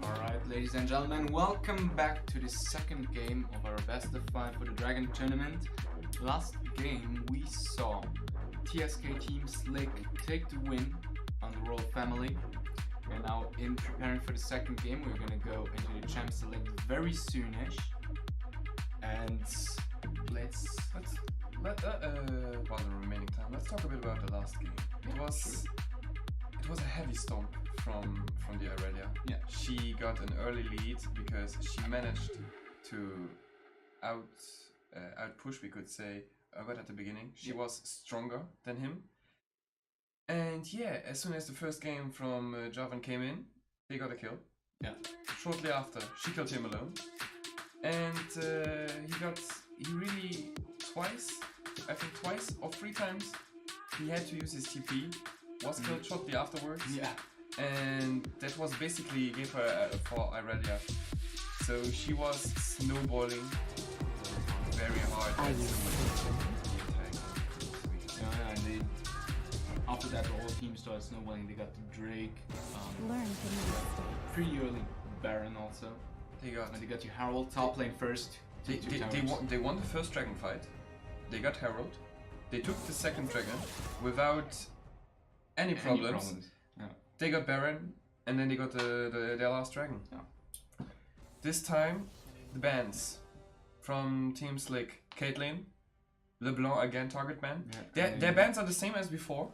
Alright, ladies and gentlemen, welcome back to the second game of our best of 5 for the Dragon tournament. Last game we saw TSK Team Slick take the win on the Royal Family. We're now in preparing for the second game. We're gonna go into the Champ Select very soonish. And let's while the remaining time, let's talk a bit about the last game. It was a heavy stomp from the Irelia. Yeah. She got an early lead because she managed to out push, we could say, right at the beginning. She was stronger than him. And yeah, as soon as the first game from Javan came in, they got a kill. Yeah. Shortly after, she killed him alone. And he really twice or 3 times, he had to use his TP, was killed shortly afterwards. Yeah. And that was basically game for Irelia. So she was snowballing very hard. And after that, the whole team started snowballing. They got the Drake, Learn from your mistakes. pretty early Baron also. They got your Herald top lane first. They won the first dragon fight. They got Herald. They took the second dragon without any problems. Yeah. They got Baron, and then they got their last dragon. Yeah. This time, the bans from Team Slick, Caitlyn, LeBlanc again target ban. Yeah, Their bans are the same as before.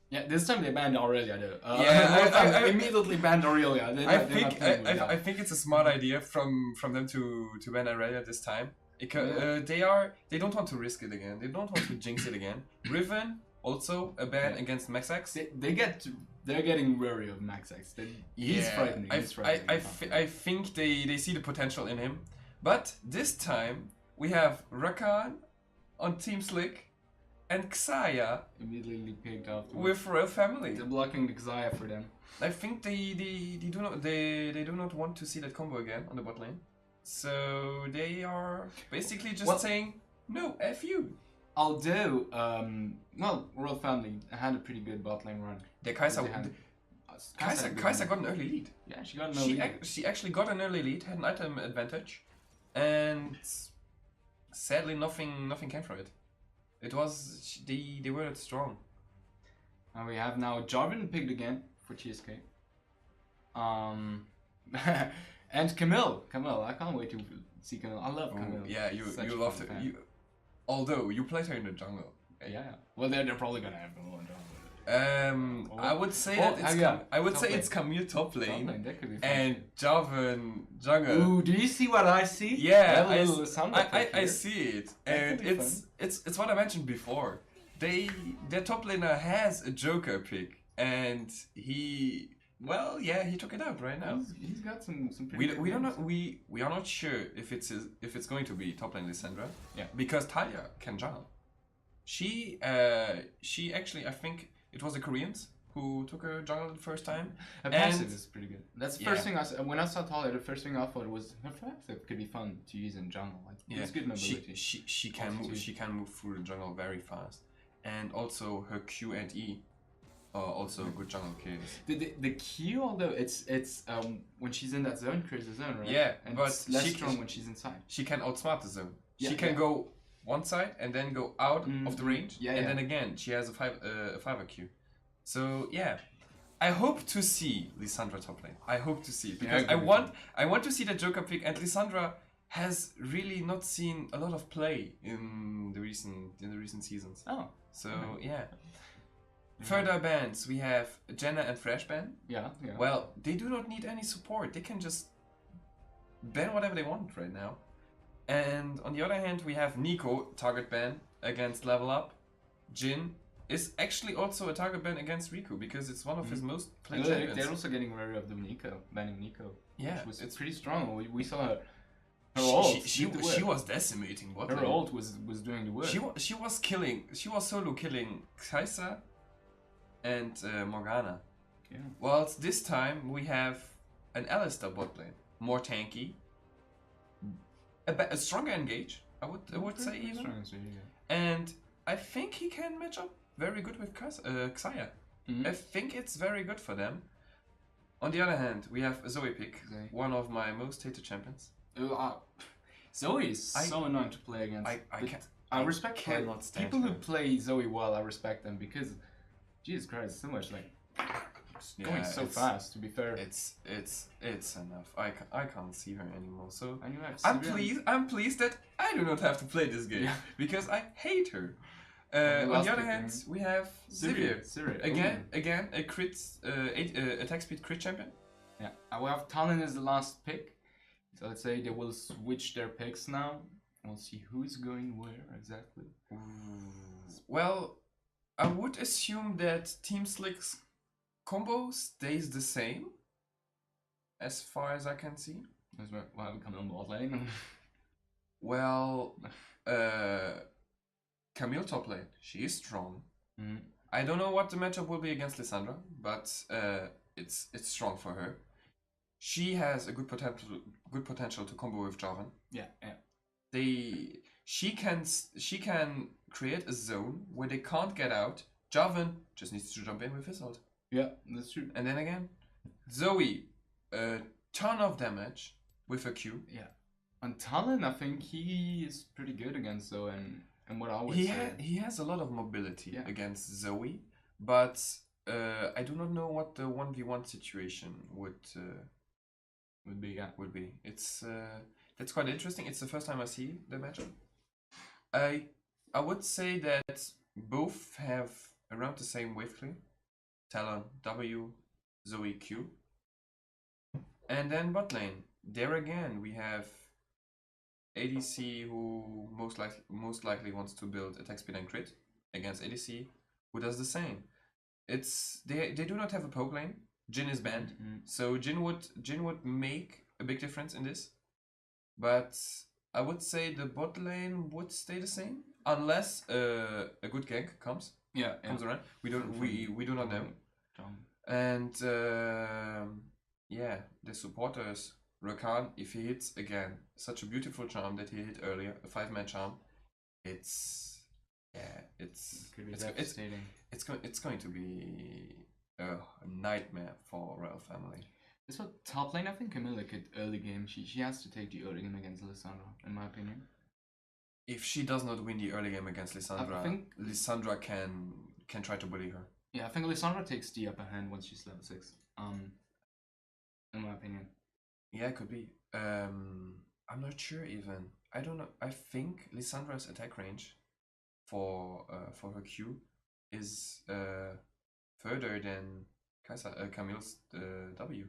Yeah, this time they banned Aurelia though. I immediately banned Aurelia. I think it's a smart idea from them to ban Aurelia this time. Because they don't want to risk it again. They don't want to jinx it again. Riven also a ban against Maxax. They're getting wary of Maxax. He's frightening. I think they see the potential in him. But this time we have Rakan on Team Slick and Xayah immediately picked up with Royal Family. They're blocking the Xayah for them. I think they do not want to see that combo again on the bot lane. So they are basically just saying no, F you. Although, Royal Family had a pretty good bot lane run. The Kai'Sa got an early lead. Yeah, she got an early lead. She actually got an early lead, had an item advantage, and sadly nothing came from it. It was they were strong. And we have now Jarvan picked again for TSK. And Camille, I can't wait to see Camille. I love Camille. Yeah, you love it. Although you played her in the jungle. Yeah. Well, they're probably gonna have Camille in jungle. I would say it's Camille top lane, that could be fun. and Jarvan jungle. Ooh, do you see what I see? Yeah, I see it, and it's what I mentioned before. Their top laner has a Joker pick, and he took it out right now. He's got some pretty we don't know we are not sure if it's going to be top lane Lissandra. Yeah, because Talia can jungle. She actually, I think it was the Koreans who took her jungle the first time. Her passive is pretty good. That's the first thing I saw. When I saw Talia, the first thing I thought was her passive could be fun to use in jungle. It's good mobility. She can move through the jungle very fast, and also her Q and E also good jungle kills. The Q, although it's when she's in that zone, creates a zone, right? Yeah, and but it's less strong when she's inside. She can outsmart the zone. Yeah, she can yeah. go one side and then go out of the range, Yeah, and yeah. then again she has a 5 Q. So yeah, I hope to see Lissandra top lane. I hope to see it because Yeah, I want to see the Joker pick, and Lissandra has really not seen a lot of play in the recent seasons. Oh, So yeah. Further bans, we have Jenna and Fresh ban. yeah, yeah. Well, they do not need any support. They can just ban whatever they want right now. And on the other hand, we have Nico, target ban against Level Up. Jin is actually also a target ban against Riku because it's one of his most played champions. They're also getting rid of the Nico, banning Nico. Yeah, it's pretty strong. We saw her. Her ult. She was decimating bot lane. Her ult was doing the work. She was solo killing Kai'Sa and Morgana. Yeah. Whilst this time we have an Alistar bot lane, more tanky, a stronger engage. I would say even. Strong, yeah. And I think he can match up very good with Xayah. I think it's very good for them. On the other hand, we have Zoe pick, one of my most hated champions. Zoe is so annoying to play against. I respect cannot stand people her. who play Zoe well. I respect them because, Jesus Christ, so much like going so fast. To be fair, it's enough. I can't see her anymore. So and you have I'm pleased that I do not have to play this game because I hate her. On the other hand, we have Sivir. Again, a crit, attack speed crit champion. Yeah, I will have Talon as the last pick. So let's say they will switch their picks now. We'll see who's going where exactly. Well, I would assume that Team Slick's combo stays the same, as far as I can see. Why we come on bot lane? Well, Camille top lane, she is strong. I don't know what the matchup will be against Lissandra, but it's strong for her. She has a good potential to combo with Jarvan. Yeah. She can create a zone where they can't get out. Jarvan just needs to jump in with his ult. Yeah, that's true. And then again, Zoe, a ton of damage with a Q. Yeah. On Talon, I think he is pretty good against Zoe, and what I would say. He has a lot of mobility against Zoe, but I do not know what the 1v1 situation would be. Yeah, would be. It's that's quite interesting. It's the first time I see the matchup. I would say that both have around the same wave clear. Talon W, Zoe Q. And then bot lane. There again we have ADC who most likely wants to build attack speed and crit against ADC who does the same. They do not have a poke lane. Jin is banned, so Jin would make a big difference in this. But I would say the bot lane would stay the same unless a good gank comes around. We do not know. And the supporters, Rakan, if he hits again such a beautiful charm that he hit earlier, a 5-man charm, it's going to be a nightmare for Royal Family. This what top lane. I think Camilla could early game. She has to take the early game against Lissandra, in my opinion. If she does not win the early game against Lissandra, I think Lissandra can try to bully her. Yeah, I think Lissandra takes the upper hand once she's level 6. In my opinion. Yeah, it could be. I'm not sure even. I don't know. I think Lissandra's attack range for her Q is further than Camille's W.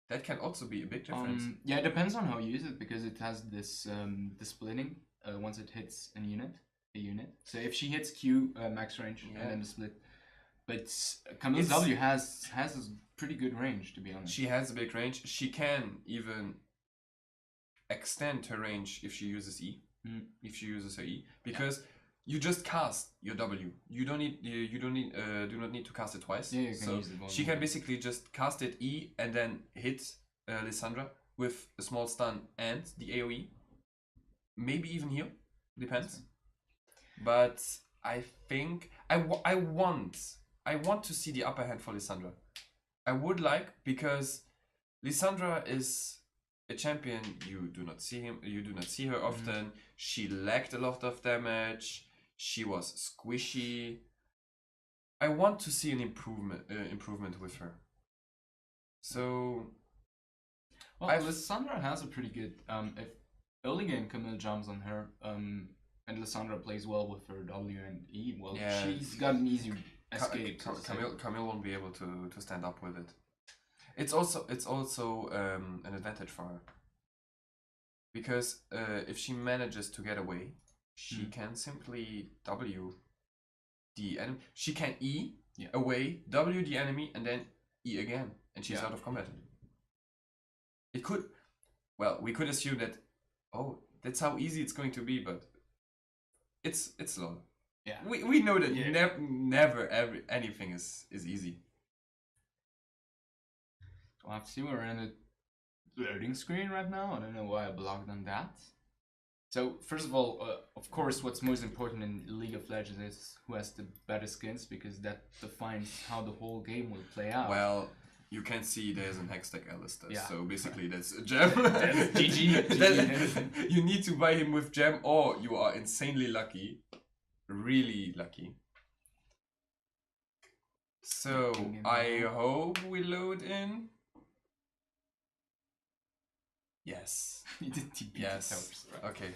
That can also be a big difference. Yeah, it depends on how you use it because it has this the splitting once it hits a unit. So if she hits Q max range and then the split. But Camille's W has a pretty good range, to be honest. She has a big range. She can even extend her range if she uses E. If she uses her E, because you just cast your W. You do not need to cast it twice. Yeah, you can use it once. She can basically just cast it E and then hit Lissandra with a small stun and the AoE. Maybe even heal, depends. But I think I want I want to see the upper hand for Lissandra. I would like, because Lissandra is a champion. You do not see her often. She lacked a lot of damage. She was squishy. I want to see an improvement with her. So Well, Lissandra has a pretty good. If early game Camille jumps on her, and Lissandra plays well with her W and E, well, Yeah. she's got an easy escape. so to say. Camille won't be able to stand up with it. It's also an advantage for her, because if she manages to get away, she can simply W the enemy. She can E away, W the enemy, and then E again, and she's out of combat. It could, well, we could assume that, oh, that's how easy it's going to be, but it's slow. Yeah, we know that never ever anything is easy. So I see we're in a loading screen right now. I don't know why I blocked on that. So first of all, of course, what's most important in League of Legends is who has the better skins, because that defines how the whole game will play out. Well, you can see there's an Hextech Alistair, Yeah. so basically that's a gem. GG. You need to buy him with gem, or you are insanely lucky. Really lucky. So, I hope we load in. Yes. You did TP. Yes. Helps. Okay.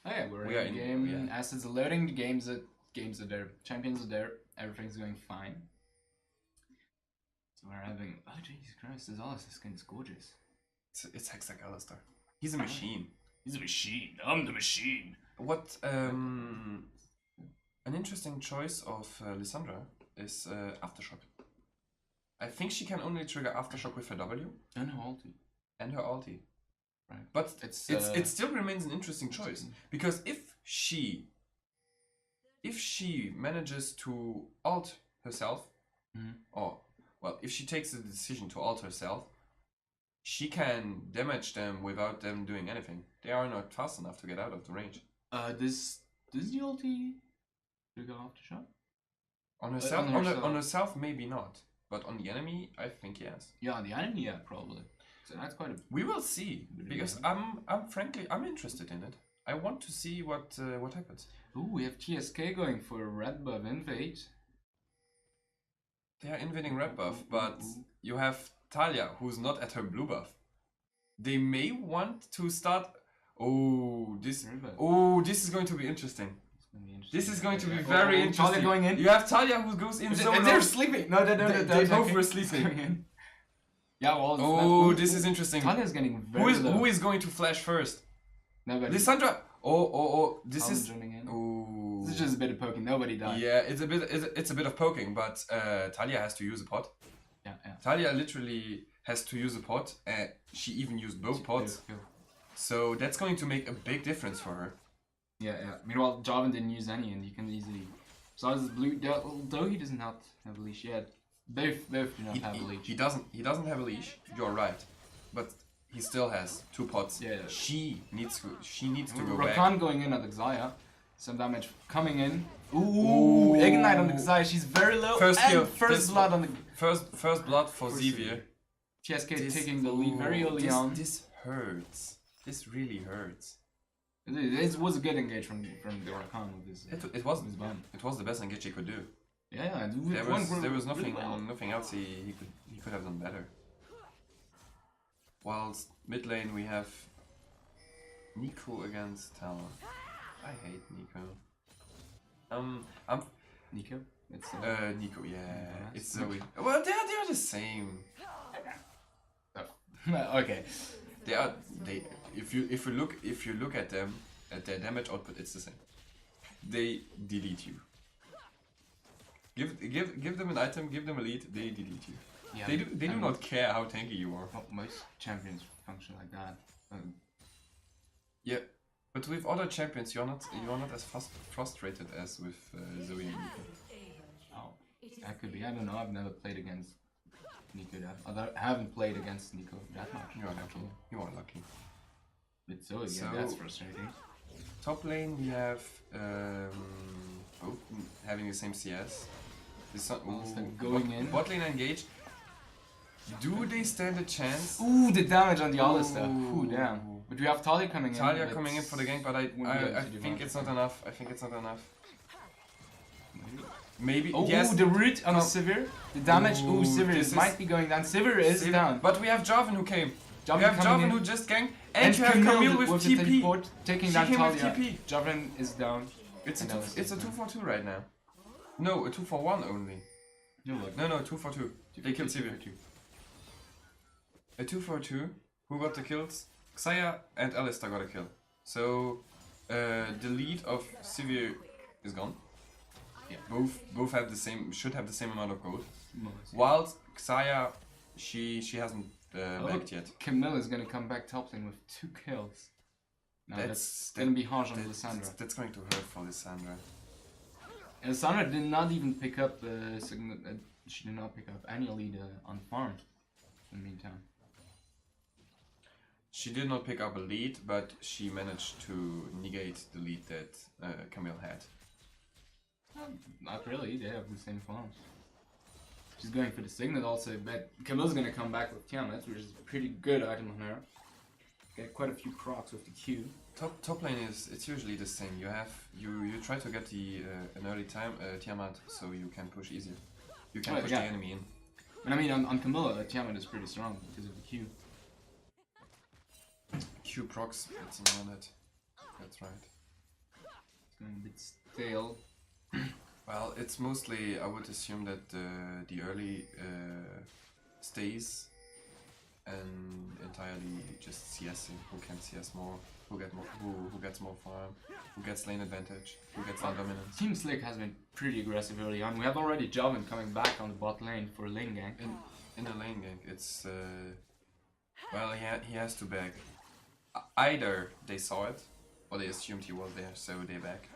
Oh yeah, we're We are in the in- game. yeah. Assets are loading. The games are there. Champions are there. Everything's going fine. So we're having. Oh Jesus Christ! This Alistair skin is gorgeous. It's Hextech Alistair. He's a machine. He's a machine. I'm the machine. What an interesting choice of Lissandra is Aftershock. I think she can only trigger Aftershock with her W And her ulti. and her ulti. Right. But It's it still remains an interesting choice, because if she manages to ult herself, or well, if she takes the decision to ult herself, she can damage them without them doing anything. They are not fast enough to get out of the range. Does the ulti trigger Aftershock? On herself, on herself. On herself, maybe not, but on the enemy, I think yes. Yeah, the enemy, yeah, probably. So that's quite a. We will see, because I'm frankly interested in it. I want to see what happens. Ooh, we have TSK going for a red buff invade. They are invading red buff, but you have Talia, who's not at her blue buff. They may want to start. Oh, this is going to be interesting. This is going to be very interesting. Talia going in. You have Talia who goes in so And they're sleeping. No, they both were sleeping. Yeah, well. Oh, this is interesting. Talia's getting very low. Who is going to flash first? Nobody. Lissandra. Oh, this is. Joining in. Oh. This is just a bit of poking. Nobody died. Yeah, it's a bit of poking, but Talia has to use a pot. Yeah. Talia literally has to use a pot, and she even used both pots. So that's going to make a big difference for her. Yeah. Meanwhile, Jarvan didn't use any, and you can easily. Besides the blue, although he does not have a leash yet. Both do not have a leash. He doesn't have a leash. You're right, but he still has two pots. Yeah. She needs to go back. Rakan going in at Xayah. Some damage coming in. Ooh, ignite on the Xayah. She's very low. First and kill. First blood on the. First blood for Xavier. TSK taking the lead very early on. This hurts. This really hurts. It was a good engage from the Rakan with this. It was the best engage he could do. Yeah. There was nothing else he could have done better. Whilst mid lane we have Nico against Talon. I hate Nico. Nico. It's Nico. Yeah, it's Zoe. Well, they are the same. Okay. If you look at them, at their damage output, it's the same. They delete you. Give them an item, give them a lead, they delete you. Yeah, They do not care how tanky you are. Well, most champions function like that. Yeah, but with other champions, you're not as frustrated as with Zoe and Nico. Oh, that could be. I don't know. I've never played against Nico that. I haven't played against Nico that much. You are lucky. You are lucky. But Zoe, yeah, that's frustrating. Top lane we have both having the same CS. Alistair going in. Bot lane engage. Do they stand a chance? Ooh, the damage on the Alistair. Ooh. Ooh, damn. But we have Talia coming in. Talia coming in for the gank, but I won't be able to do think much. it's not enough. I think it's not enough. Maybe. Oh, yes. the root on Sivir. The damage. Ooh, Sivir this might is- be going down. Sivir is down. But we have Jarvan who came. Jarvan we have coming Jarvan in. who just ganked. And you have Camille with the TP. teleport, taking She down came with Talia. TP. Jarvan is down. It's a And Alistair it's a is down. 2-for-2 right now. No, a 2-for-1 only. No, 2-for-2. They killed Sivir. A 2-for-2. Who got the kills? Xayah and Alistair got a kill. So the lead of Sivir is gone. Yeah. Both have the same, should have the same amount of gold. Most. Whilst Xayah, she hasn't backed yet. Camille is gonna come back top lane with 2 kills. Now that's gonna be harsh on Lissandra. That's going to hurt for Lissandra. And Lissandra did not even pick up she did not pick up any lead on farm in the meantime. She did not pick up a lead, but she managed to negate the lead that Camille had. Not really, they have the same farms. She's going for the Signet also, but Camille's gonna come back with Tiamat, which is a pretty good item on her. Get quite a few procs with the Q. Top lane it's usually the same. You try to get the an early time Tiamat so you can push easier. You can push the enemy in. But I mean on Camilla, Tiamat is pretty strong because of the Q. Q procs, it's on it. That's right. It's going a bit stale. Well, it's mostly, I would assume that the early stays and entirely just CSing. Who can CS more? Who gets more farm? Who gets lane advantage? Who gets lane dominance? Team Slick has been pretty aggressive early on. We have already Jarvan coming back on the bot lane for a lane gank. In a lane gank, it's well, he has to back. Either they saw it, or they assumed he was there, so they back.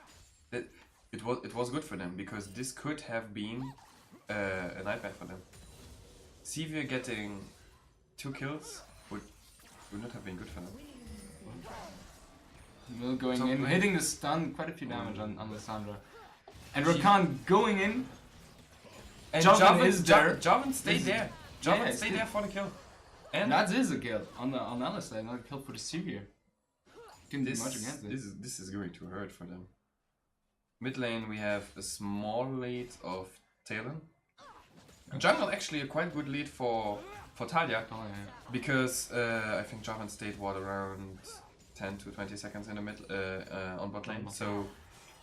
It was good for them because this could have been a nightmare for them. Sivir getting 2 kills would not have been good for them. Camille going Top in, lane. hitting the stun, quite a few damage on Lissandra. And Rakan going in. And Jarvan is there. Jarvan stayed there. Jarvan Yeah, stayed there for the kill. And And that is a kill on Alistair, not a kill for the Sivir. Couldn't do much against it. this is going to hurt for them. Mid lane we have a small lead of Talon. Jungle actually a quite good lead for Talia. Oh, yeah. Because I think Jarvan stayed around 10 to 20 seconds in the mid on bot lane. So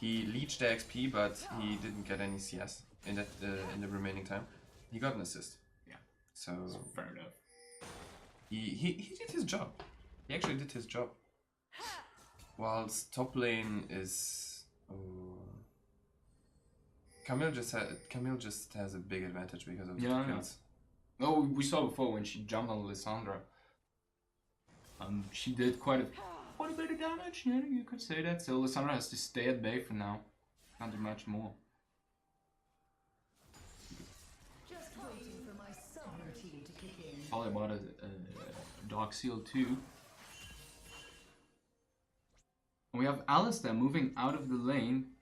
he leached the XP, but he didn't get any CS in that in the remaining time. He got an assist. Yeah. So Fair enough. he did his job. He actually did his job. Whilst top lane is Camille just has a big advantage because of the Yeah, kills. Oh, we saw before when she jumped on Lissandra. She did quite a bit of damage, yeah, you could say that. So Lissandra has to stay at bay for now. Can't do much more. Just waiting for my summer team to kick in. Probably bought a Dark Seal too. And we have Alistair moving out of the lane.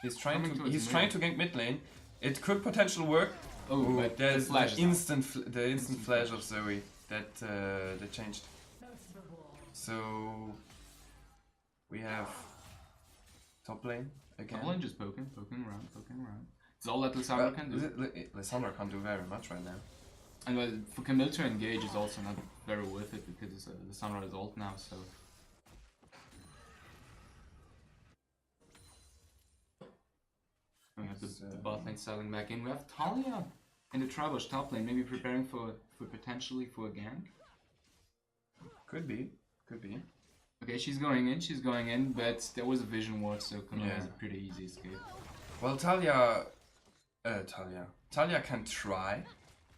He's trying Coming to towards he's the trying middle. to gank mid lane. It could potentially work. Oh, Ooh, but there's the flash the is instant instant flash of Zoe that changed. So we have top lane again. All in just poking around. It's all that Lissandra can do. Lissandra can't do very much right now. And for Camille to engage is also not very worth it because Lissandra is ult now, so. We have the bot lane settling back in. We have Talia in the Trabush top lane, maybe preparing for potentially for a gank. Could be. Okay, she's going in, but there was a vision ward, so Camille has a pretty easy escape. Well, Talia can try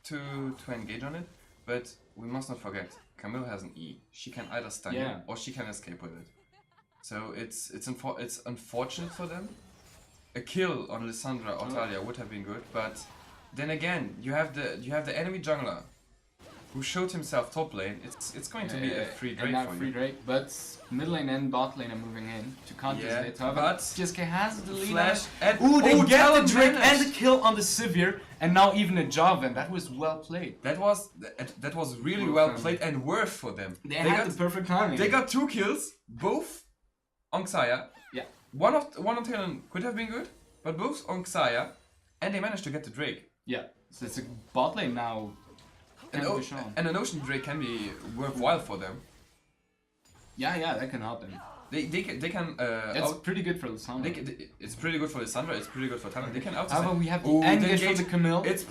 to engage on it, but we must not forget Camille has an E. She can either stun you or she can escape with it. So it's unfortunate for them. A kill on Lissandra or Talia would have been good, but then again, you have the enemy jungler who showed himself top lane. It's going to be a free Drake and now for free you. Drake, but mid lane and bot lane are moving in to contest Yeah, it. However, but GSK has the lead. Flash and Ooh, they get the Talon Drake managed. and the kill on the Sivir, and now even a Jarvan. That was well played. That was really Worth well them. played and worth for them. They had the perfect timing. They got 2 kills, both on Xayah. Yeah. One on Talon could have been good, but both on Xayah, and they managed to get the Drake. Yeah. So it's a bot lane now. Can be shown. And an Ocean Drake can be worthwhile for them. Yeah, that can help them. They can. It's pretty good for Lissandra. It's pretty good for Lissandra. It's pretty good for Talon. They can out. However, we have the Ooh, they engage from engage. the Camille. It's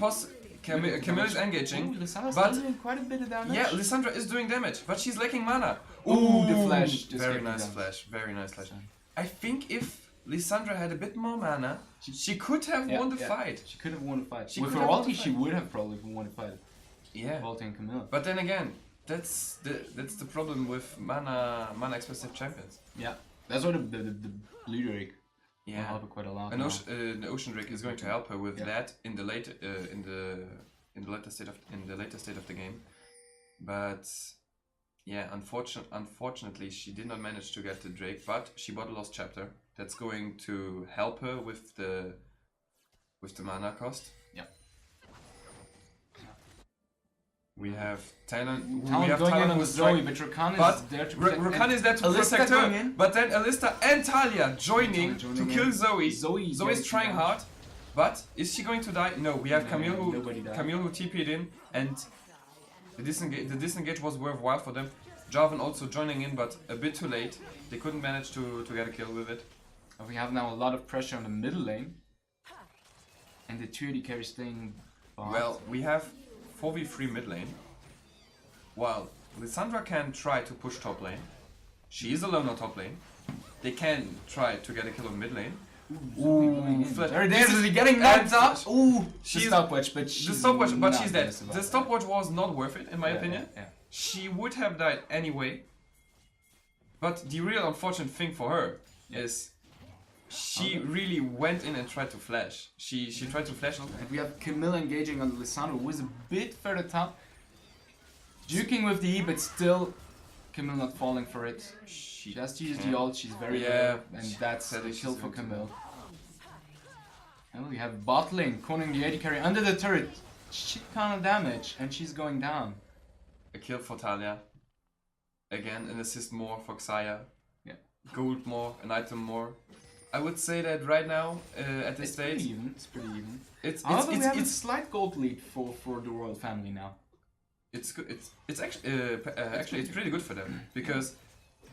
Camille is engaging. Ooh, Lissandra's but still doing quite a bit of damage. yeah, Lissandra is doing damage, but she's lacking mana. Ooh, the flash just Very gave me nice damage. flash. Very nice flash. I think if Lissandra had a bit more mana, she could have won the fight. She could have won the fight. She With could her have won ulti, the she fight. would have probably won the fight. Yeah. Ulti and Camille. But then again, that's the problem with mana expensive champions. Yeah, that's why the blue Drake will Yeah. help her quite a lot. An now. the Ocean Drake is going to help her with Yeah. that in the later state of the game. But yeah, unfortunately she did not manage to get the Drake, but she bought a lost chapter. That's going to help her with the mana cost. Yeah. We have Talon. Talon We have going in Talon on the who's Zoe, trying- but Rakan But is there to protect. Rakan is there to Alista protect going her, in. but then Alista and Talia joining Joining to in. kill Zoe. Zoe's Zoe's getting trying damage. hard, but is she going to die? No, we have No, Camille nobody died. who TP'd in, and the disengage was worthwhile for them. Jarvan also joining in, but a bit too late. They couldn't manage to get a kill with it. We have now a lot of pressure on the middle lane, and the 2 AD carry staying. Bot. Well, we have 4v3 mid lane, while Lissandra can try to push top lane. She is alone on top lane. They can try to get a kill on mid lane. Ooh, flash. They're getting knocked up. Ooh, She's- the stopwatch, but The stopwatch, but not she's dead. gonna survive. The stopwatch was not worth it, in my Yeah, opinion. Yeah. She would have died anyway. But the real unfortunate thing for her is she really went in and tried to flash. She tried to flash. And we have Camille engaging on Lissandra, who is a bit further top. Juking with the E, but still Camille not falling for it. She just used the ult, she's very Yeah, low, and that's sadly the she's kill for going to- Camille. And we have bot lane, cornering the AD carry under the turret. Shit ton of damage, and she's going down. A kill for Talia. Again, an assist more for Xayah. Yeah. Gold more, an item more. I would say that right now, at this It's pretty stage, even. It's pretty even. it's However, we have a it's slight gold lead for the royal family now. it's good. It's actually it's pretty good for them because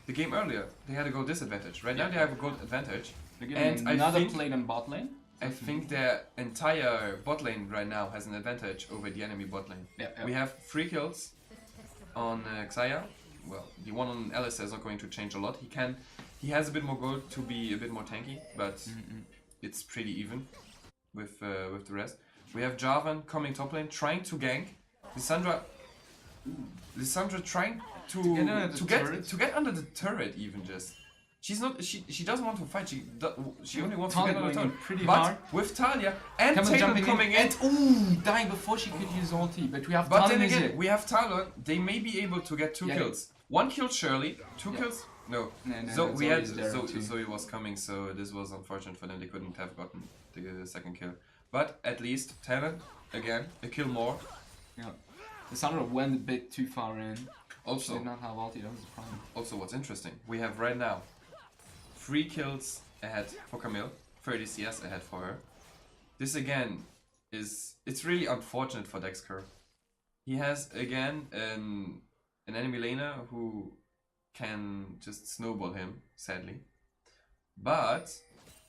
the game earlier they had a gold disadvantage. Right now they have a gold advantage. They're getting And I another think- plate on bot lane. I think their entire bot lane right now has an advantage over the enemy bot lane. Yeah. We have 3 kills on Xayah. Well, the one on Alistair is not going to change a lot. He has a bit more gold to be a bit more tanky, but it's pretty even with the rest. We have Jarvan coming top lane, trying to gank. Lissandra trying to get under the turret. to get under the turret even just. She doesn't want to fight. She only wants to Talia get under the going in turret. pretty But hard. with Talia and Camille Talon jumping coming in, and ooh, dying before she could use ulti. But we have but Talon then is again, it. we have Talon. They may be able to get 2 Yeah. kills. 1 kill Shirley, 2 kills. No. No, So we had Zoe's there too. Zoe was coming, so this was unfortunate for them. They couldn't have gotten the second kill. But at least Talon again a kill more. Yeah. Lissandra went a bit too far in. She Also, did not have ulti, that was the problem. what's interesting, we have right now 3 kills ahead for Camille, 30 CS ahead for her. This again it's really unfortunate for Dexter. He has again an enemy laner who can just snowball him, sadly. But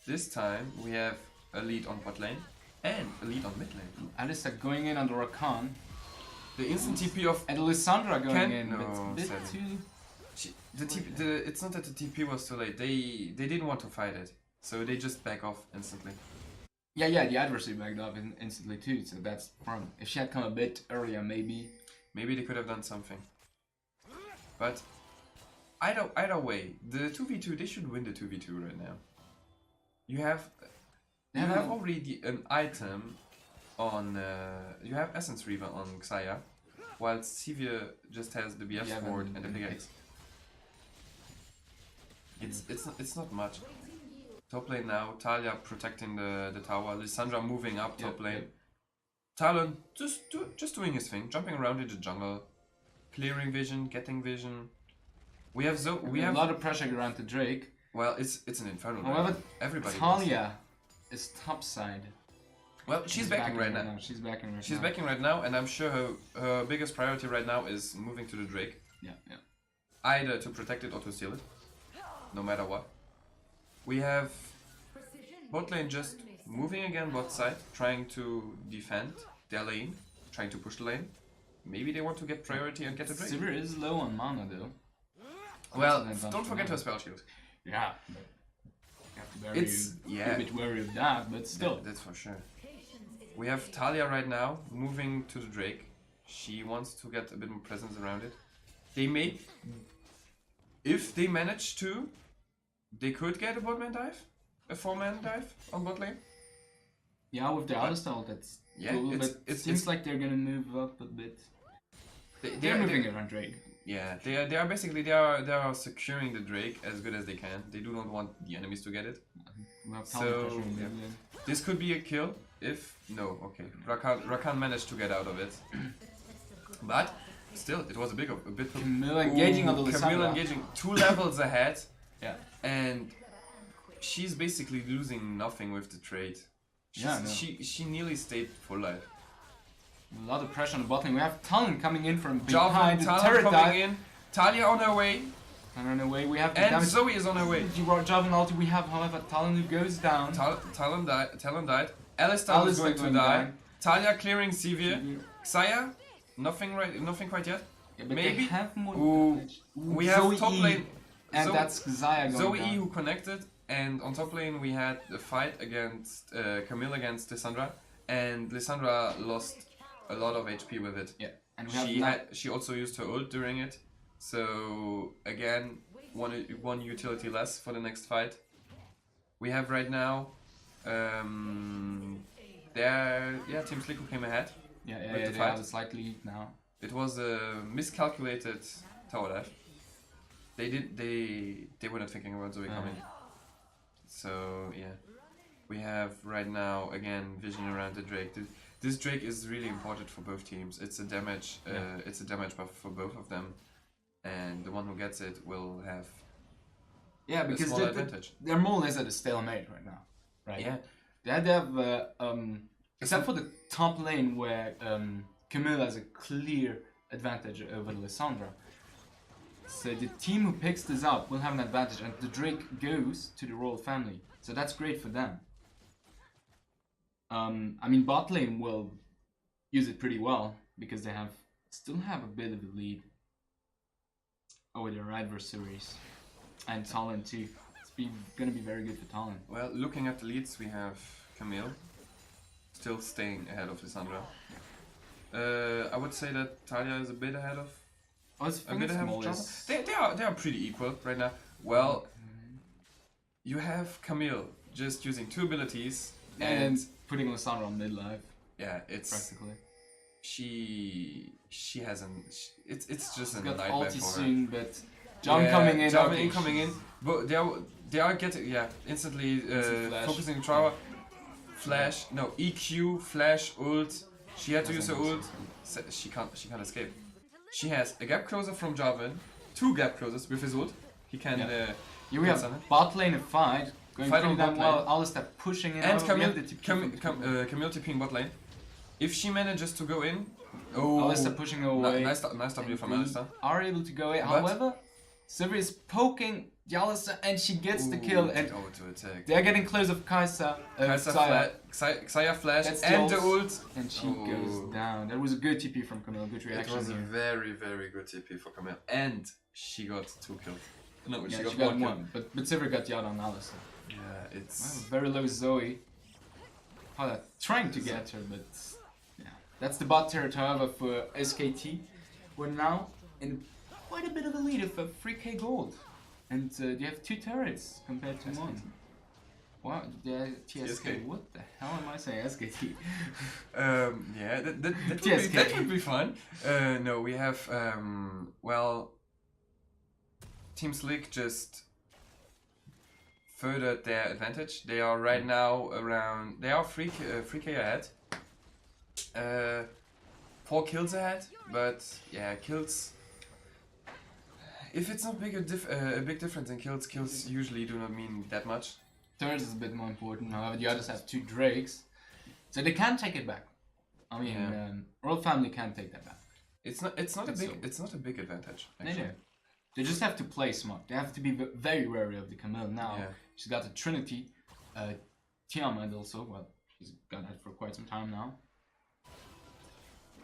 this time we have a lead on bot lane and a lead on mid lane. Alistair going in on the Rakan. The instant TP of And Lissandra going Can- in, no, but a bit sadly. too... it's not that the TP was too late. They didn't want to fight it, so they just back off instantly. Yeah, the adversary backed up instantly too, so that's the problem. If she had come a bit earlier, maybe... Maybe they could have done something. But either way, the 2v2 they should win the 2v2 right now. You have already an item on you have Essence Reaver on Xayah. while Sivir just has the BF Yeah, sword and and the the pickaxe. It's not much. Top lane now, Talia protecting the tower, Lissandra moving up top Yep, lane. yep. Talon just doing his thing, jumping around in the jungle, clearing vision, getting vision. We have A lot of pressure around the Drake. well, it's an infernal. However, Everybody does. Talia is topside. Well, she's backing right now. She's backing right now. She's backing right now, and I'm sure her biggest priority right now is moving to the Drake. Yeah, yeah. Either to protect it or to steal it. No matter what. We have bot lane just moving again bot side, trying to defend their lane, trying to push the lane. Maybe they want to get priority and get the Drake. Sivir is low on mana though. Well, That's don't forget her spell shield. Yeah, but you have to be a bit wary of that, but still. That's for sure. We have Talia right now moving to the Drake. She wants to get a bit more presence around it. They may, if they manage to, they could get a botman dive, a 4-man dive on bot lane. Yeah, with the Alistar, that's Yeah, cool, it's- but it's- it seems it's- like they're gonna move up a bit. They're They're moving around Drake. Yeah, they are basically they are securing the Drake as good as they can. They do not want the enemies to get it. We have So, talent pressure in yeah. mid lane. This could be a kill if no, okay. Rakan managed to get out of it, but still, it was a bit. Camilla engaging on the Camilla Lissandra. engaging 2 levels ahead, Yeah. and she's basically losing nothing with the trade. Yeah, no. She nearly stayed full life. A lot of pressure on the bot lane. We have Talon coming in from Jarvan, behind the Talon turret coming dive. in, Talia on her way, And on the way we have the and damage. Zoe is on her way. Jarvan ulti. We have, however, Talon who goes down. Talon died. Alistar was going to die. Talia clearing Sivir. Xayah, nothing quite yet. Yeah, but Maybe. they have more Ooh, damage. we have Zoe top E. lane. And Zo- that's Xayah going Zoe down. who connected, and on top lane we had the fight against Camille against Lissandra, and Lissandra lost a lot of HP with it. Yeah, and we have She also used her ult during it, so again one utility less for the next fight. We have right now, Team Slico came ahead. Yeah, with yeah, the they fight. have a slight lead now. It was a miscalculated tower dive. They were not thinking about Zoe coming. So yeah, we have right now again vision around the Drake. This Drake is really important for both teams. It's a damage, it's a damage buff for both of them, and the one who gets it will have Yeah, a because small advantage. they're more or less at a stalemate right now, right? Yeah, They have except for the top lane where Camilla has a clear advantage over Lissandra. So the team who picks this up will have an advantage, and the Drake goes to the royal family. So that's great for them. I mean, bot lane will use it pretty well because they still have a bit of a lead over their adversaries, and Talon too. It's gonna be very good for Talon. well, looking at the leads, we have Camille still staying ahead of Lissandra. I would say that Talia is a bit ahead of Oh, it's a bit ahead of more or Java. less- They are pretty equal right now. Well, you have Camille just using 2 abilities, and putting Lissandra on mid life yeah, it's practically. she hasn't. It's just a Got nightmare ulti for her. soon, but John coming in. John okay, coming in, but they are getting instantly Instant flash. focusing the tower. Flash, no EQ, flash, ult. She had to use her ult. She can't escape. She has a gap closer from Jarvan, 2 gap closers with his ult. He can. Yeah. You get have some. bot lane a fight, going Fight pretty on damn bot well. lane. Alistar pushing in. And over. We Camille, have the TP from Camille tipping bot lane. If she manages to go in, Alistar pushing away. nice W from and Alistar. are able to go in. But- However, Sivir is poking the Alistar and she gets the kill. And to attack. they're getting close of Kai'Sa. Xayah flash That's and the the ult. And she Oh. goes down. That was a good TP from Camille. Good It reaction was a here. very, very good TP for Camille. And she got 2 kills. No, Yeah, she got got 1 kill. one. But Sivir got the out on Alistar. Yeah, it's... Wow, very low Zoe. Oh, they're trying to get her, but yeah. That's the bot turret, however, for SKT. We're now in quite a bit of a lead of 3k gold. And they have 2 turrets compared to 1. What? TSK. What the hell am I saying? SKT. Yeah, that TSK. would be fun. No, we have well, Team Slick just furthered their advantage. They are right now around. They are 3K ahead. 4 kills ahead, but yeah, kills. If it's not a big difference in kills, kills usually do not mean that much. Turns is a bit more important. However, the others have 2 Drakes, so they can take it back. I mean, Royal Family can take that back. It's not a big advantage. They Actually. do. They just have to play smart. They have to be very wary of the Camille now. Yeah. She's got the Trinity, Tiamat also. Well, she's got that for quite some time now.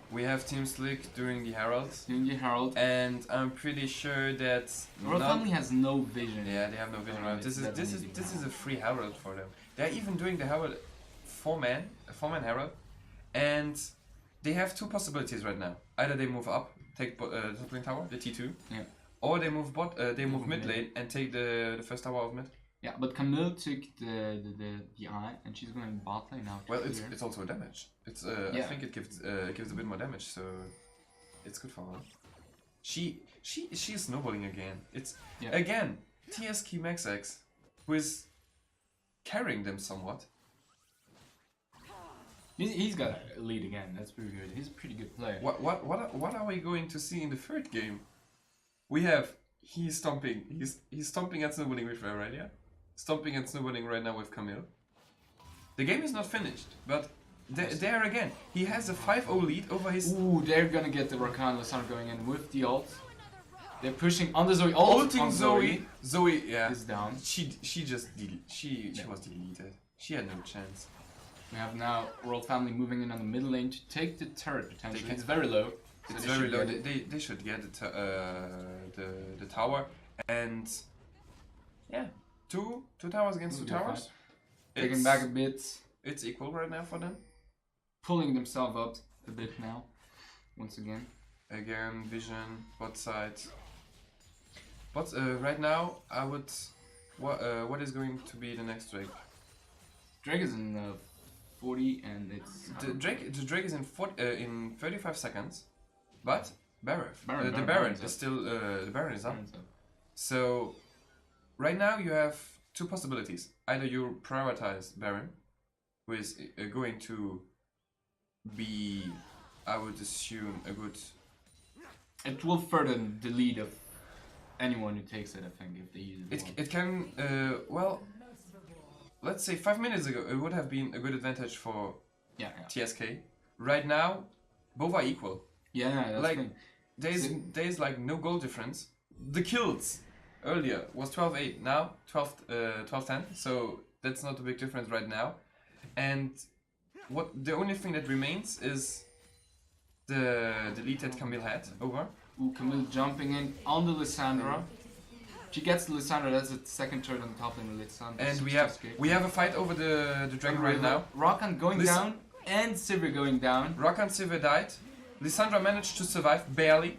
We have Team Slick doing the Herald. Doing the Herald. And I'm pretty sure that Royal Family has no vision. Yeah, they have no vision around. This is a free Herald for them. They're even doing the Herald 4-man Herald, and they have 2 possibilities right now. Either they move up, take the top lane tower, the T2, yeah, or they move mid lane and take the first tower of mid. Yeah, but Camille took the eye, and she's going bot lane now. Well, it's also a damage. It's I think it gives a bit more damage, so it's good for her. She is snowballing again. It's again TSK MaxX, who is carrying them somewhat. He's got a lead again. That's pretty good. He's a pretty good player. What are we going to see in the third game? We have he's stomping at snowballing with Aurelia, stomping and snowballing right now with Camille. The game is not finished, but there again, he has a 5-0 lead over his. Ooh, they're gonna get the Rakan Lissandra going in with the ult. They're pushing on the Zoe. Ulting Zoe. Zoe, yeah, is down. She was deleted. She had no chance. We have now World Family moving in on the mid lane to take the turret potentially. It's very low. It's very low. They should get the tower, and yeah, two towers against 2 towers. Taking back a bit. It's equal right now for them. Pulling themselves up a bit now. Once again. Again, vision, bot side. But right now, I would. What is going to be the next Drake? Drake is in 40, and it's the Drake is in 35 seconds, but Baron is still the Baron is up. So right now you have 2 possibilities. Either you prioritize Baron, who is going to be, I would assume, a good. It will further the lead of anyone who takes it. I think if they use it. It can well. Let's say 5 minutes ago, it would have been a good advantage for TSK. Right now, both are equal. Yeah, that's like there's like no goal difference. The kills earlier was 12-8, now 12-10. So that's not a big difference right now. And the only thing that remains is the lead that Camille had over. Ooh, Camille jumping in on the Lissandra. She gets the Lissandra, that's the second turn on the top lane with Lissandra. And we have a fight over the dragon right now. Rakan going down and Sivir going down. Rakan Sivir died. Lissandra managed to survive barely.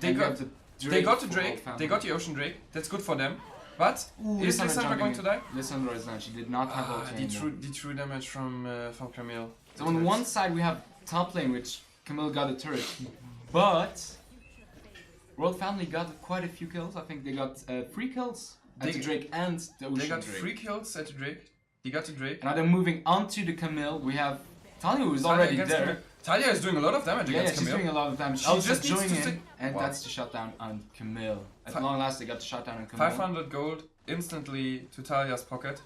They got the Drake. They got the Ocean Drake. That's good for them. But is Lissandra going to die? Lissandra is down. She did not have ult. The true damage from Camille. So on one side we have top lane, which Camille got a turret, but World Family got quite a few kills. I think they got 3 kills at the Drake and the Ocean Drake. They got 3 kills at the Drake. They got the Drake. Now they're moving on to the Camille. We have Talia, who is already there. Camille. Talia is doing a lot of damage against Camille. Yeah, she's doing a lot of damage. She just joining in, and that's the shutdown on Camille. At long last, they got the shutdown on Camille. 500 gold instantly to Talia's pocket.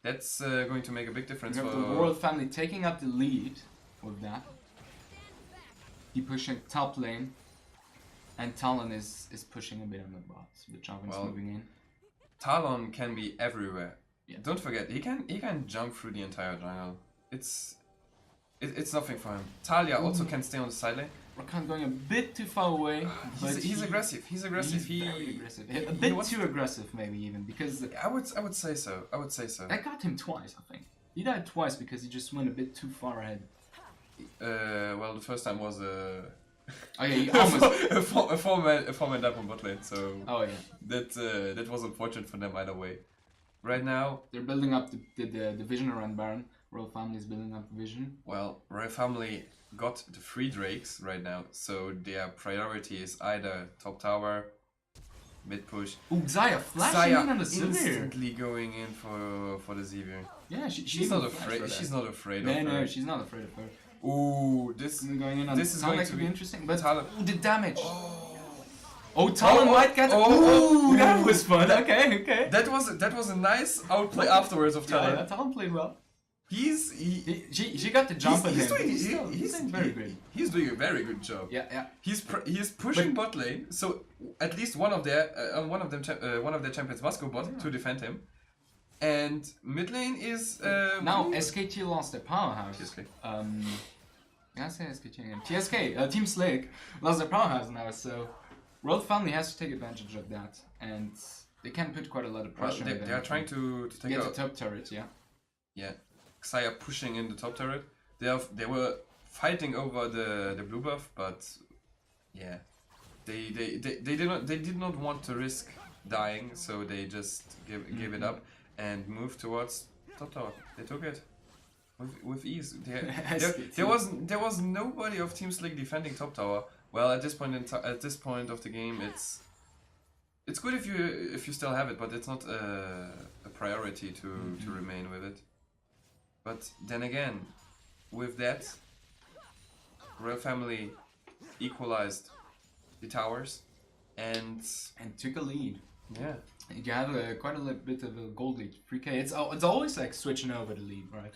That's going to make a big difference for the World Family taking up the lead with that. He pushing top lane. And Talon is pushing a bit on the bot. The Chavin's moving in. Talon can be everywhere. Yeah. Don't forget, he can jump through the entire jungle. It's nothing for him. Talia also can stay on the side lane. Rakan going a bit too far away. He's aggressive. He's aggressive. He's very aggressive. A bit too aggressive, maybe even because I would say so. I would say so. That got him twice, I think. He died twice because he just went a bit too far ahead. Well, the first time was oh yeah, he almost a four-man up on bot lane, so oh yeah, that was unfortunate for them either way. right now, They're building up the vision around Baron. Royal Family is building up the vision. well, Royal Family got the 3 drakes right now, so their priority is either top tower, mid push. Ooh, Xayah flashing in on the Sivir. instantly going in for the Xavier. Yeah, She's not afraid. She's not afraid No, of no, her. she's not afraid of her. Ooh, this Going in on this is Talon, going that to could be be interesting. But Talon. ooh, the damage. Oh, Talon might get. oh, Ooh, that was fun. Okay. that was a nice outplay afterwards of Talon. Yeah, Talon played well. She got the jump on him. He's doing very good. He's doing a very good job. Yeah. He's pushing bot lane, so at least one of their champions must go bot to defend him. And mid lane is Now SKT lost their powerhouse. TSK. I say SKT again. TSK, Team Slick lost their powerhouse now, so Royal Family has to take advantage of that, and they can put quite a lot of Well, pressure. they are trying to take get out. the top turret, yeah. Yeah, Xayah pushing in the top turret. They were fighting over the blue buff, but yeah, they did not want to risk dying, so they just gave it up and moved towards top tower. They took it with ease. There was nobody of Team Slick defending top tower. Well, at this point of the game, it's good if you still have it, but it's not a priority to remain with it. But then again, with that, Royal Family equalized the towers and took a lead. yeah. You have quite a bit of a gold lead, 3k. It's always like switching over the lead, right?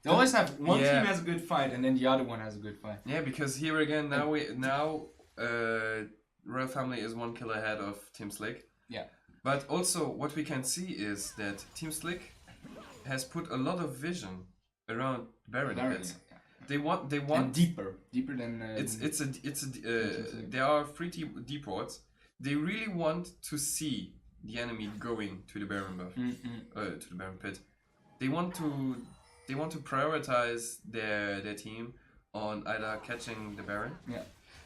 They always have one team has a good fight and then the other one has a good fight. Yeah, because here again now Royal Family is 1 kill ahead of Team Slick. Yeah. But also what we can see is that Team Slick has put a lot of vision around Baron pits. Yeah. They want And deeper than. there are 3 deep wards. They really want to see the enemy going to the Baron buff, to the Baron pit. They want to prioritize their team on either catching the Baron. Yeah.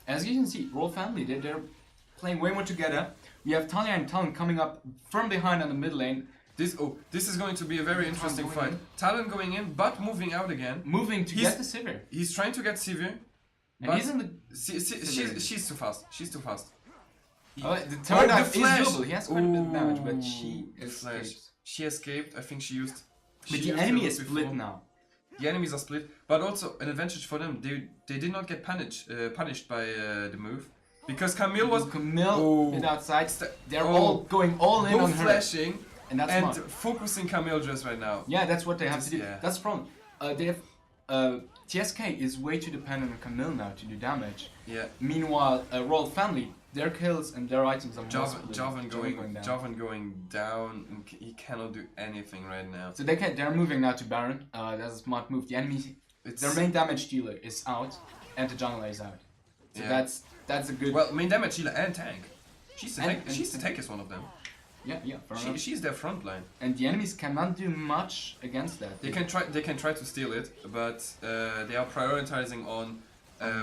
As you can see, Royal Family, they're playing way more together. We have Talia and Talon coming up from behind on the mid lane. This is going to be a very interesting fight. Talon going in, but moving out again. Moving to get the Sivir. He's trying to get Sivir. And he's in the... She's too fast. She's too fast. The turn the is flash! doable. He has quite a bit of damage, but she Flash. escapes. She escaped. I think she used... But she the used enemy it is before. split now. The enemies are split, but also an advantage for them. They did not get punished by the move. Because Camille was... Camille hit outside. They're all going all in on her. flashing And that's and smart. focusing Camille just right now. Yeah, that's what they have to do. Yeah. That's the problem. They have... TSK is way too dependent on Camille now to do damage. Yeah. Meanwhile, Royal Family, their kills and their items are more split. Javan down. going down, and he cannot do anything right now. So they're moving now to Baron. That's a smart move. The enemy, their main damage dealer is out, and the jungler is out. So Yeah. that's a good. Well, main damage healer and tank. She's the And- tank. She's the tank is one of them. Yeah, fair enough. She's their front line. And the enemies cannot do much against that. They can try to steal it, but they are prioritizing on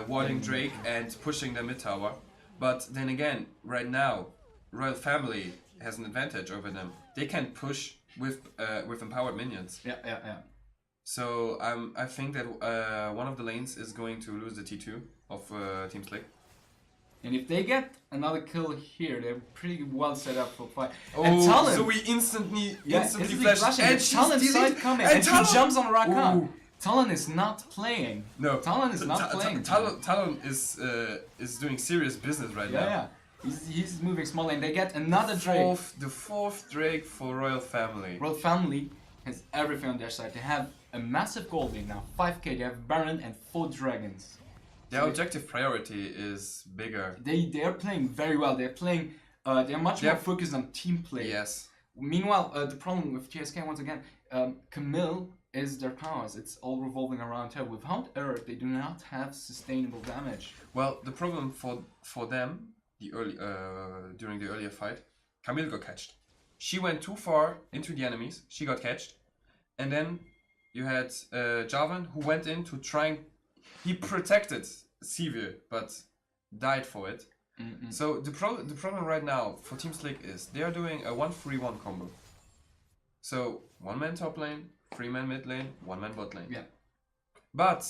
warding Drake and pushing the mid tower. But then again, right now, Royal Family has an advantage over them. They can push with empowered minions. Yeah. So I think that one of the lanes is going to lose the T2 of Team Slick. And if they get another kill here, they're pretty well set up for fight. Oh, and Talon, so we instantly instantly flash flashing, and and she's Talon's stealing, side coming, and and Talon, she jumps on Rakan. Ooh. Talon is not playing. No, Talon is not playing. Talon is doing serious business right now. Yeah. He's moving small and they get another Drake. The fourth Drake for Royal Family. Royal Family has everything on their side. They have a massive gold lead now, 5k. They have Baron and 4 dragons. Their objective priority is bigger. They are playing very well. They're playing. They're much more focused on team play. Yes. Meanwhile, the problem with TSK once again, Camille is their powers. It's all revolving around her. Without her, they do not have sustainable damage. Well, the problem for them, during the earlier fight, Camille got catched. She went too far into the enemies. She got catched, and then you had Javan who went in to try and he protected Sivir, but died for it. So the problem right now for Team Slick is they are doing a 1-3-1 combo. So 1 man top lane, 3 man mid lane, 1 man bot lane. Yeah. But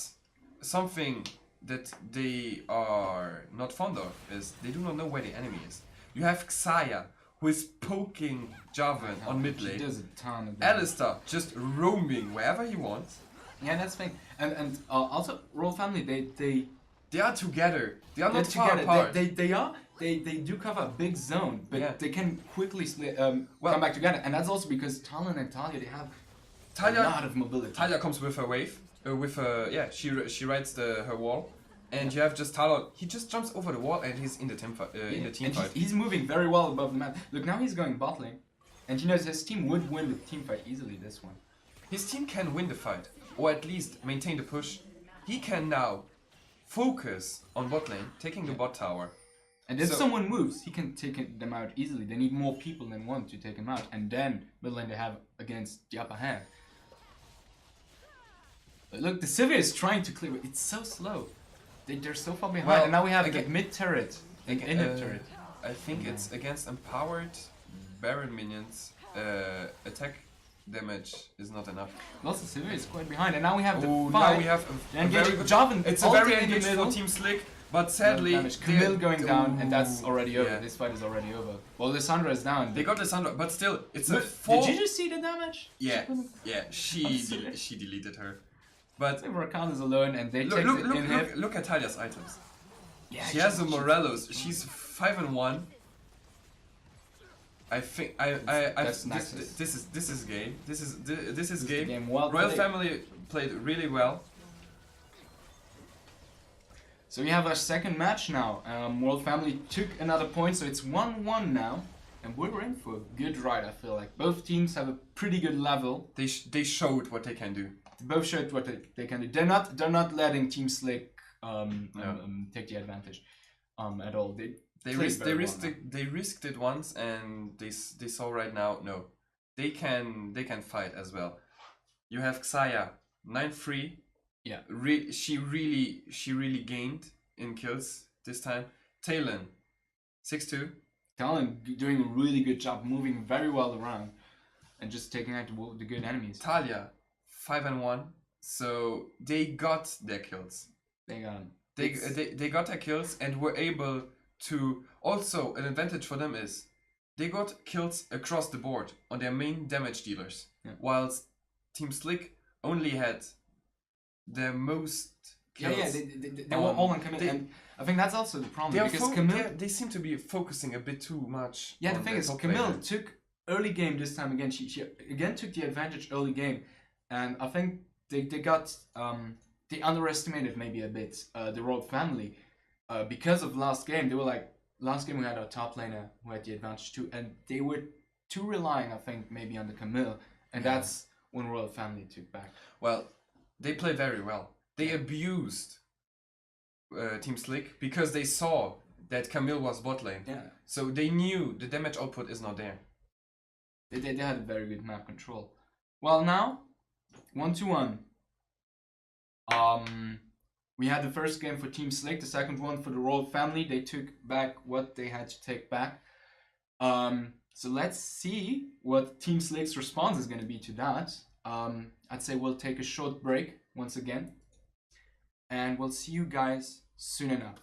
something that they are not fond of is they do not know where the enemy is. You have Xayah, who is poking Jarvan on mid She lane. does a ton of damage. Alistair just roaming wherever he wants. Yeah, that's the thing. And also, Royal Family, They are together. They are they're not far together. apart. They do cover a big zone, but Yeah. they can quickly Well- come back together. And that's also because Talon and Talia, they have Talia- a lot of mobility. Talia comes with her wave, she rides her wall, and you have just Talon. He just jumps over the wall and he's in the team And fight. he's moving very well above the map. Look, now he's going bot lane. And he knows his team would win the team fight easily this one. His team can win the fight, or at least maintain the push. He can now focus on bot lane, taking the bot tower. And if So- someone moves, he can take them out easily. They need more people than one to take him out. And then mid lane they have against the upper hand. But look, the Sivir is trying to clear it. It's so slow. They're so far behind. Well, and now we have again- the mid turret. And inhib turret. I think it's against empowered Baron minions. Attack damage is not enough. Also, Sivir is quite behind. And now we have the Oh, fight. now we have a Engaging very good. Jarvan. It's a ulting very in the engaged middle. for Team Slick, but sadly, Damage. Camille going down, and that's Ooh, already over. yeah. This fight is already over. Well, Lissandra is down. They got Lissandra, but still, it's a Look, 4. did you just see the damage? Yeah, yeah, I'm serious. she deleted her. But Rakan is alone, and they look, take look, the look, inhib. look, look at Talia's items. Yeah, She has a Morelos. She's 5-1. I think That's Nexus. this is game. This is the game. game. Well Royal played. Family played really well. So we have our second match now. World Family took another point, so it's 1-1 now. And we're in for a good ride, I feel like. Both teams have a pretty good level. They showed what they can do. They both showed what they can do. They're not letting Team Slick take the advantage at all. They risked it once, and they saw right now, no, they can fight as well. You have Xayah 9-3. Yeah. She really gained in kills this time. Talon 6-2. Talon doing a really good job, moving very well around, and just taking out the good enemies. Talia 5-1. So they got their kills. They got him. They got their kills and were able to. Also, an advantage for them is they got kills across the board on their main damage dealers, whilst Team Slick only had their most kills. Yeah, they were all on Camille, and I think that's also the problem because Camille. They seem to be focusing a bit too much. Yeah, the on thing their is, top Camille laner. took early game this time again. She again took the advantage early game, and I think they got they underestimated maybe a bit the Royal Family because of last game. They were like, last game we had our top laner who had the advantage too, and they were too relying, I think, maybe on the Camille, and that's when Royal Family took back. Well, they played very well. They abused Team Slick because they saw that Camille was bot lane. Yeah, So they knew the damage output is not there. they had a very good map control. Well, now 1-1. We had the first game for Team Slick, the second one for the Royal Family. They took back what they had to take back. So let's see what Team Slick's response is going to be to that. I'd say we'll take a short break once again, and we'll see you guys soon enough.